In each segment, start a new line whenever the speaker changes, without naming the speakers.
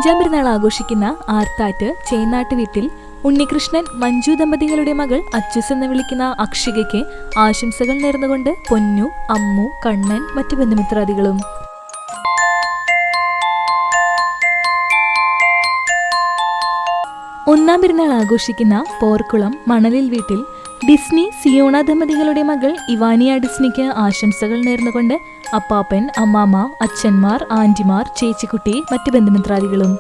അഞ്ചാം പെരുന്നാൾ ആഘോഷിക്കുന്ന ആർത്താറ്റ് ചേന്നാട്ട് വീട്ടിൽ ഉണ്ണികൃഷ്ണൻ മഞ്ജു ദമ്പതികളുടെ മകൾ അച്ചുസ് എന്ന് വിളിക്കുന്ന അക്ഷികയ്ക്ക് ആശംസകൾ നേർന്നുകൊണ്ട് പൊന്നു, അമ്മു, കണ്ണൻ, മറ്റു ബന്ധുമിത്രാദികളും. ഒന്നാം പെരുന്നാൾ ആഘോഷിക്കുന്ന പോർക്കുളം മണലിൽ വീട്ടിൽ ഡിസ്നി സിയോണ ദമ്പതികളുടെ മകൾ ഇവാനിയ ഡിസ്നിക്ക് ആശംസകൾ നേർന്നുകൊണ്ട് അപ്പാപ്പൻ, അമ്മാമ്മ, അച്ഛന്മാർ, ആന്റിമാർ, ചേച്ചിക്കുട്ടി, മറ്റു ബന്ധുമിത്രാദികളും.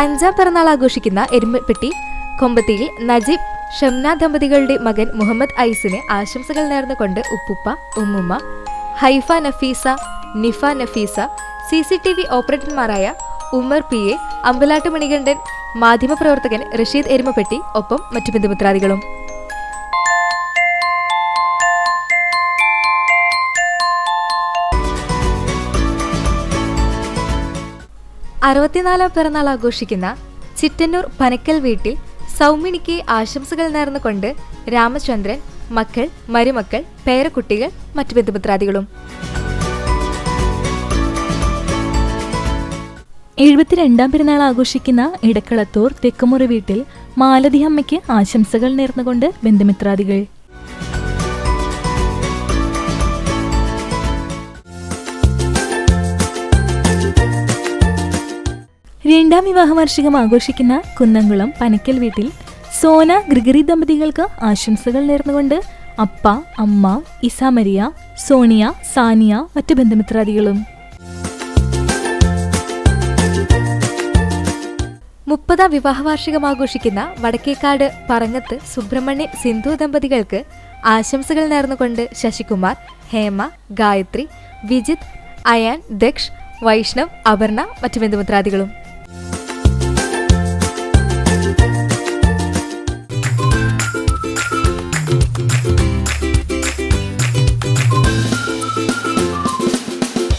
അഞ്ചാം പിറന്നാൾ ആഘോഷിക്കുന്ന എരുമപ്പെട്ടി കൊമ്പത്തിയിൽ നജീബ് ഷംന ദമ്പതികളുടെ മകൻ മുഹമ്മദ് ഐസിന് ആശംസകൾ നേർന്നുകൊണ്ട് ഉപ്പുപ്പ, ഉമ്മുമ്മ, ഹൈഫ നഫീസ, നിഫ നഫീസ, CCTV ഓപ്പറേറ്റർമാരായ ഉമ്മർ PA, അമ്പലാട്ട് മണികണ്ഠൻ, മാധ്യമപ്രവർത്തകൻ റഷീദ് എരുമപ്പെട്ടി, ഒപ്പം മറ്റു ബന്ധുമിത്രാദികളും. അറുപത്തിനാലാം പിറന്നാൾ ആഘോഷിക്കുന്ന ചിറ്റന്നൂർ പനക്കൽ വീട്ടിൽ സൗമിനിക്ക് ആശംസകൾ നേർന്നുകൊണ്ട് രാമചന്ദ്രൻ, മക്കൾ, മരുമക്കൾ, പേരക്കുട്ടികൾ, മറ്റു ബന്ധുമിത്രാദികളും.
72ാം പെരുന്നാൾ ആഘോഷിക്കുന്ന ഇടക്കളത്തൂർ തെക്കുമുറി വീട്ടിൽ മാലതി അമ്മയ്ക്ക് ആശംസകൾ നേർന്നുകൊണ്ട് ബന്ധുമിത്രാദികൾ. രണ്ടാം വിവാഹ വാർഷികം ആഘോഷിക്കുന്ന കുന്നംകുളം പനക്കൽ വീട്ടിൽ സോന ഗ്രിഗറി ദമ്പതികൾക്ക് ആശംസകൾ നേർന്നുകൊണ്ട് അപ്പ, അമ്മ, ഇസാമരിയ, സോണിയ, സാനിയ, മറ്റു ബന്ധുമിത്രാദികളും.
30ാം വിവാഹ വാർഷികം ആഘോഷിക്കുന്ന വടക്കേക്കാട് പറങ്ങത്ത് സുബ്രഹ്മണ്യൻ സിന്ധു ദമ്പതികൾക്ക് ആശംസകൾ നേർന്നുകൊണ്ട് ശശികുമാർ, ഹേമ, ഗായത്രി, വിജിത്, അയാൻ, ദക്ഷ്, വൈഷ്ണവ്, അപർണ, മറ്റു ബന്ധുമിത്രാദികളും.